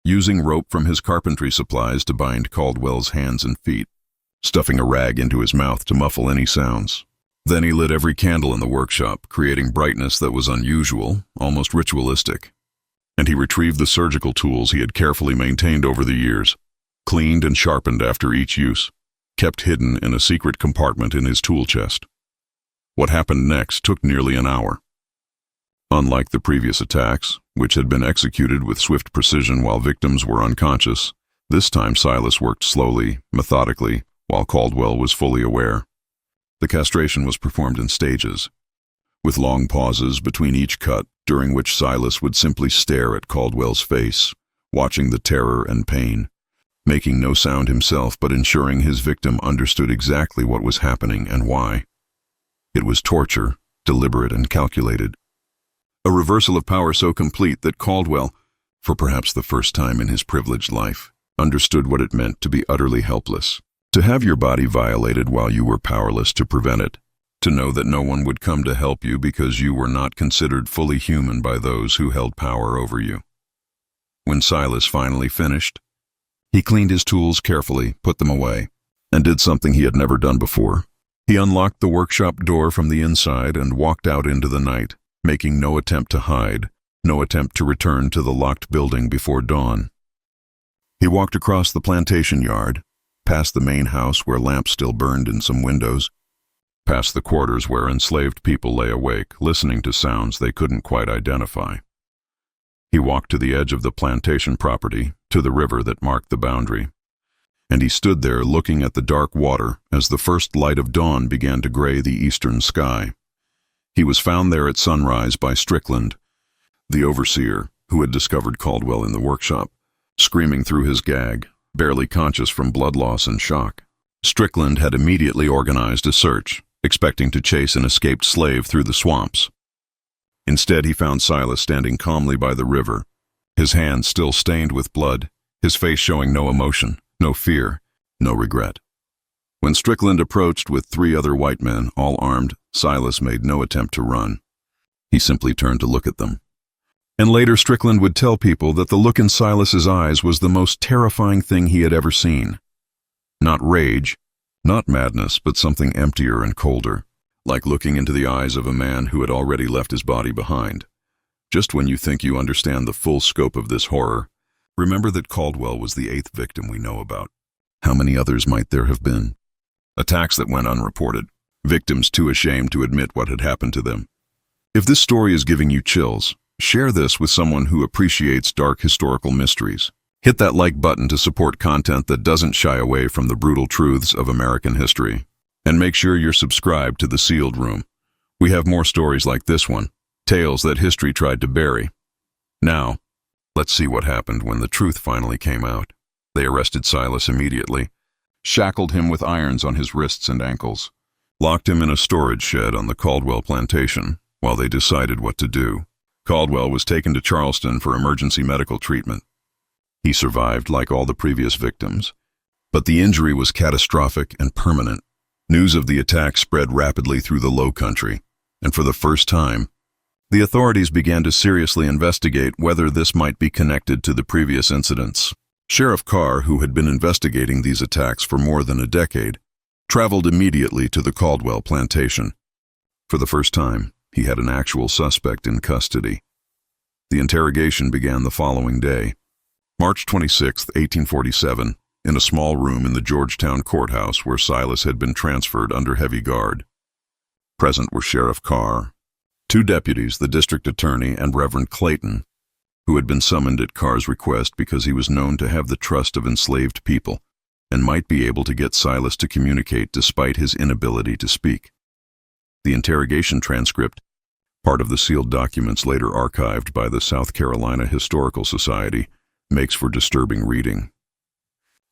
using rope from his carpentry supplies to bind Caldwell's hands and feet, stuffing a rag into his mouth to muffle any sounds. Then he lit every candle in the workshop, creating brightness that was unusual, almost ritualistic. And he retrieved the surgical tools he had carefully maintained over the years, cleaned and sharpened after each use, kept hidden in a secret compartment in his tool chest. What happened next took nearly an hour. Unlike the previous attacks, which had been executed with swift precision while victims were unconscious, this time Silas worked slowly, methodically, while Caldwell was fully aware. The castration was performed in stages, with long pauses between each cut, during which Silas would simply stare at Caldwell's face, watching the terror and pain, making no sound himself but ensuring his victim understood exactly what was happening and why. It was torture, deliberate and calculated. A reversal of power so complete that Caldwell, for perhaps the first time in his privileged life, understood what it meant to be utterly helpless, to have your body violated while you were powerless to prevent it, to know that no one would come to help you because you were not considered fully human by those who held power over you. When Silas finally finished, he cleaned his tools carefully, put them away, and did something he had never done before. He unlocked the workshop door from the inside and walked out into the night, making no attempt to hide, no attempt to return to the locked building before dawn. He walked across the plantation yard, past the main house where lamps still burned in some windows, past the quarters where enslaved people lay awake, listening to sounds they couldn't quite identify. He walked to the edge of the plantation property, to the river that marked the boundary, and he stood there looking at the dark water as the first light of dawn began to gray the eastern sky. He was found there at sunrise by Strickland, the overseer, who had discovered Caldwell in the workshop, screaming through his gag, barely conscious from blood loss and shock. Strickland had immediately organized a search, expecting to chase an escaped slave through the swamps. Instead, he found Silas standing calmly by the river, his hands still stained with blood, his face showing no emotion, no fear, no regret. When Strickland approached with 3 other white men, all armed, Silas made no attempt to run. He simply turned to look at them. And later Strickland would tell people that the look in Silas's eyes was the most terrifying thing he had ever seen. Not rage, not madness, but something emptier and colder, like looking into the eyes of a man who had already left his body behind. Just when you think you understand the full scope of this horror, remember that Caldwell was the 8th victim we know about. How many others might there have been? Attacks that went unreported, victims too ashamed to admit what had happened to them. If this story is giving you chills, share this with someone who appreciates dark historical mysteries. Hit that like button to support content that doesn't shy away from the brutal truths of American history. And make sure you're subscribed to The Sealed Room. We have more stories like this one, tales that history tried to bury. Now, let's see what happened when the truth finally came out. They arrested Silas immediately, shackled him with irons on his wrists and ankles, locked him in a storage shed on the Caldwell plantation while they decided what to do. Caldwell was taken to Charleston for emergency medical treatment. He survived like all the previous victims, but the injury was catastrophic and permanent. News of the attack spread rapidly through the Low Country, and for the first time, the authorities began to seriously investigate whether this might be connected to the previous incidents. Sheriff Carr, who had been investigating these attacks for more than a decade, traveled immediately to the Caldwell plantation. For the first time, he had an actual suspect in custody. The interrogation began the following day, March 26, 1847, in a small room in the Georgetown courthouse where Silas had been transferred under heavy guard. Present were Sheriff Carr, two deputies, the district attorney, and Reverend Clayton, who had been summoned at Carr's request because he was known to have the trust of enslaved people and might be able to get Silas to communicate despite his inability to speak. The interrogation transcript, part of the sealed documents later archived by the South Carolina Historical Society, makes for disturbing reading.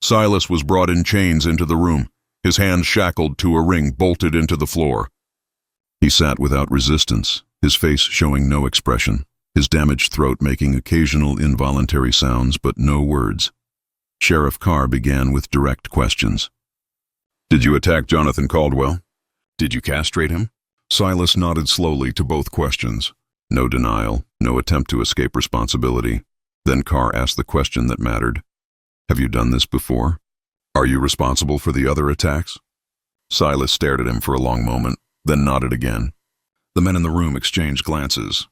Silas was brought in chains into the room, his hands shackled to a ring bolted into the floor. He sat without resistance, his face showing no expression, his damaged throat making occasional involuntary sounds but no words. Sheriff Carr began with direct questions. "Did you attack Jonathan Caldwell? Did you castrate him?" Silas nodded slowly to both questions. No denial, no attempt to escape responsibility. Then Carr asked the question that mattered. "Have you done this before? Are you responsible for the other attacks?" Silas stared at him for a long moment, then nodded again. The men in the room exchanged glances.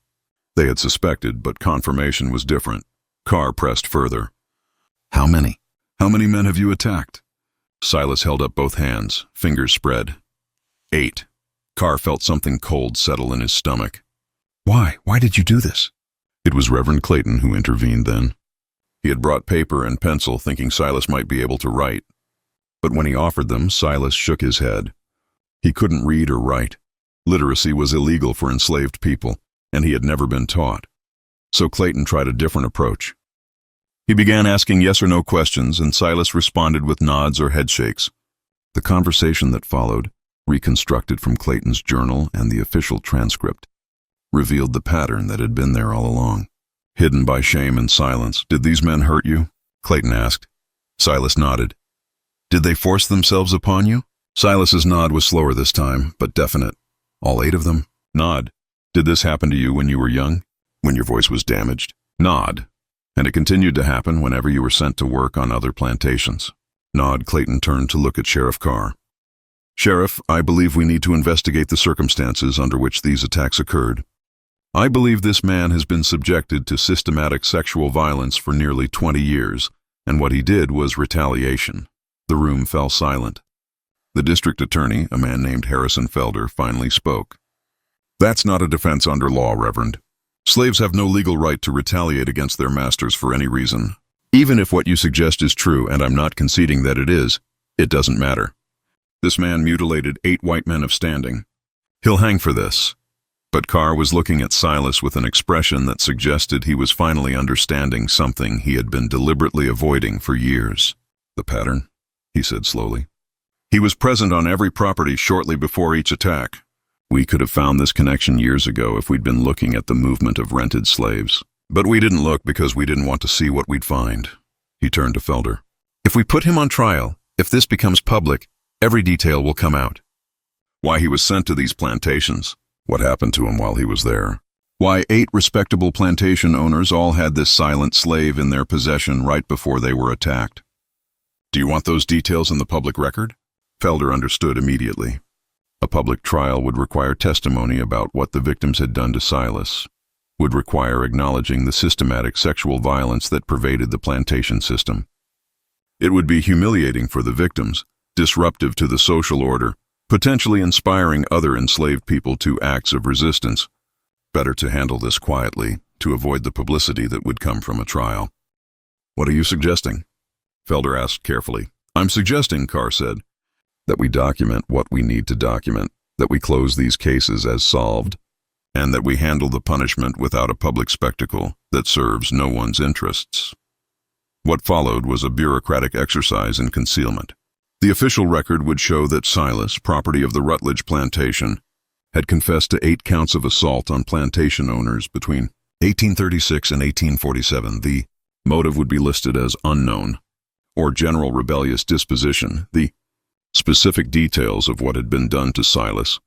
They had suspected, but confirmation was different. Carr pressed further. "How many? How many men have you attacked?" Silas held up both hands, fingers spread. 8. Carr felt something cold settle in his stomach. Why? Why did you do this?" It was Reverend Clayton who intervened then. He had brought paper and pencil, thinking Silas might be able to write. But when he offered them, Silas shook his head. He couldn't read or write. Literacy was illegal for enslaved people, and he had never been taught. So Clayton tried a different approach. He began asking yes or no questions, and Silas responded with nods or headshakes. The conversation that followed, reconstructed from Clayton's journal and the official transcript, revealed the pattern that had been there all along. Hidden by shame and silence, "Did these men hurt you?" Clayton asked. Silas nodded. "Did they force themselves upon you?" Silas's nod was slower this time, but definite. "All 8 of them?" Nod. "Did this happen to you when you were young? When your voice was damaged?" Nod. "And it continued to happen whenever you were sent to work on other plantations?" Nod. Clayton turned to look at Sheriff Carr. "Sheriff, I believe we need to investigate the circumstances under which these attacks occurred. I believe this man has been subjected to systematic sexual violence for nearly 20 years, and what he did was retaliation." The room fell silent. The district attorney, a man named Harrison Felder, finally spoke. "That's not a defense under law, Reverend. Slaves have no legal right to retaliate against their masters for any reason. Even if what you suggest is true, and I'm not conceding that it is, it doesn't matter. This man mutilated 8 white men of standing. He'll hang for this." But Carr was looking at Silas with an expression that suggested he was finally understanding something he had been deliberately avoiding for years. "The pattern," he said slowly. "He was present on every property shortly before each attack. We could have found this connection years ago if we'd been looking at the movement of rented slaves. But we didn't look because we didn't want to see what we'd find." He turned to Felder. "If we put him on trial, if this becomes public, every detail will come out. Why he was sent to these plantations, what happened to him while he was there, why 8 respectable plantation owners all had this silent slave in their possession right before they were attacked. Do you want those details in the public record?" Felder understood immediately. A public trial would require testimony about what the victims had done to Silas, would require acknowledging the systematic sexual violence that pervaded the plantation system. It would be humiliating for the victims, disruptive to the social order, potentially inspiring other enslaved people to acts of resistance. Better to handle this quietly, to avoid the publicity that would come from a trial. "What are you suggesting?" Felder asked carefully. "I'm suggesting," Carr said, "that we document what we need to document, that we close these cases as solved, and that we handle the punishment without a public spectacle that serves no one's interests." What followed was a bureaucratic exercise in concealment. The official record would show that Silas, property of the Rutledge plantation, had confessed to 8 counts of assault on plantation owners between 1836 and 1847. The motive would be listed as unknown, or general rebellious disposition. The specific details of what had been done to Silas,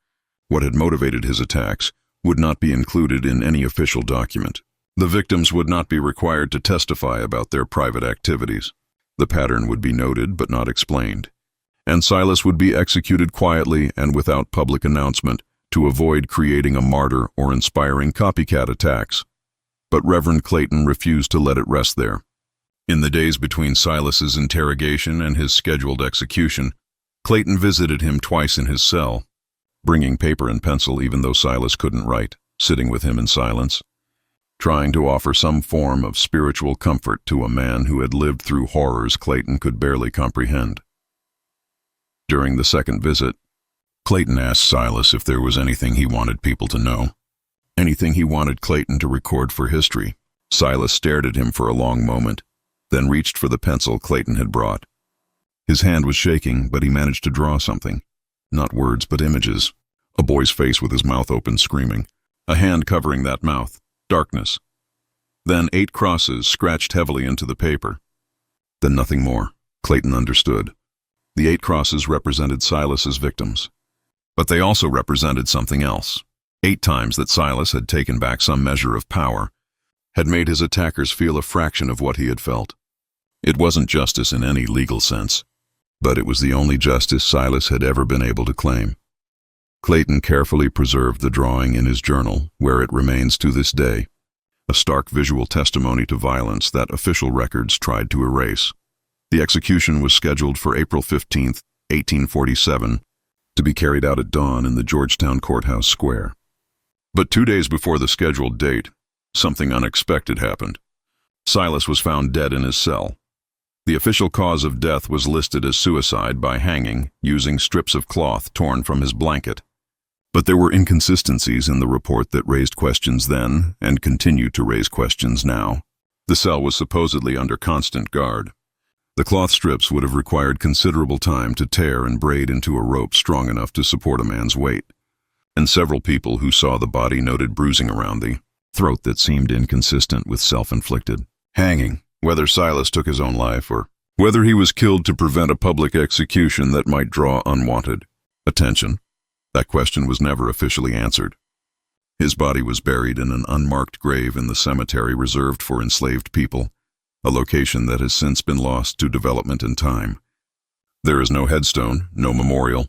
what had motivated his attacks, would not be included in any official document. The victims would not be required to testify about their private activities. The pattern would be noted but not explained. And Silas would be executed quietly and without public announcement to avoid creating a martyr or inspiring copycat attacks. But Reverend Clayton refused to let it rest there. In the days between Silas's interrogation and his scheduled execution, Clayton visited him twice in his cell, bringing paper and pencil even though Silas couldn't write, sitting with him in silence, trying to offer some form of spiritual comfort to a man who had lived through horrors Clayton could barely comprehend. During the second visit, Clayton asked Silas if there was anything he wanted people to know, anything he wanted Clayton to record for history. Silas stared at him for a long moment, then reached for the pencil Clayton had brought. His hand was shaking, but he managed to draw something. Not words, but images. A boy's face with his mouth open screaming. A hand covering that mouth. Darkness. Then 8 crosses scratched heavily into the paper. Then nothing more. Clayton understood. The 8 crosses represented Silas's victims. But they also represented something else. 8 times that Silas had taken back some measure of power, had made his attackers feel a fraction of what he had felt. It wasn't justice in any legal sense, but it was the only justice Silas had ever been able to claim. Clayton carefully preserved the drawing in his journal, where it remains to this day, a stark visual testimony to violence that official records tried to erase. The execution was scheduled for April 15, 1847, to be carried out at dawn in the Georgetown Courthouse Square. But 2 days before the scheduled date, something unexpected happened. Silas was found dead in his cell. The official cause of death was listed as suicide by hanging, using strips of cloth torn from his blanket. But there were inconsistencies in the report that raised questions then, and continue to raise questions now. The cell was supposedly under constant guard. The cloth strips would have required considerable time to tear and braid into a rope strong enough to support a man's weight. And several people who saw the body noted bruising around the throat that seemed inconsistent with self-inflicted hanging, whether Silas took his own life or whether he was killed to prevent a public execution that might draw unwanted attention. That question was never officially answered. His body was buried in an unmarked grave in the cemetery reserved for enslaved people, a location that has since been lost to development and time. There is no headstone, no memorial,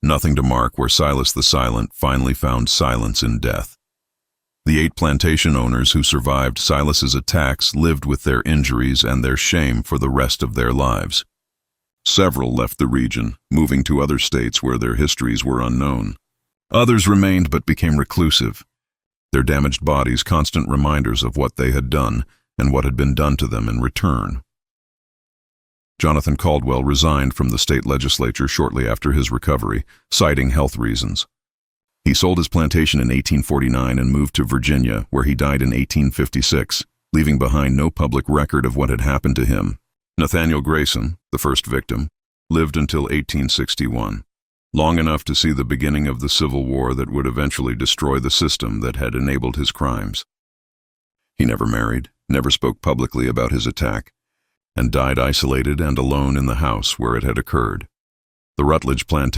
nothing to mark where Silas the Silent finally found silence in death. The 8 plantation owners who survived Silas's attacks lived with their injuries and their shame for the rest of their lives. Several left the region, moving to other states where their histories were unknown. Others remained but became reclusive, their damaged bodies constant reminders of what they had done and what had been done to them in return. Jonathan Caldwell resigned from the state legislature shortly after his recovery, citing health reasons. He sold his plantation in 1849 and moved to Virginia, where he died in 1856, leaving behind no public record of what had happened to him. Nathaniel Grayson, the first victim, lived until 1861, long enough to see the beginning of the Civil War that would eventually destroy the system that had enabled his crimes. He never married, never spoke publicly about his attack, and died isolated and alone in the house where it had occurred. The Rutledge plantation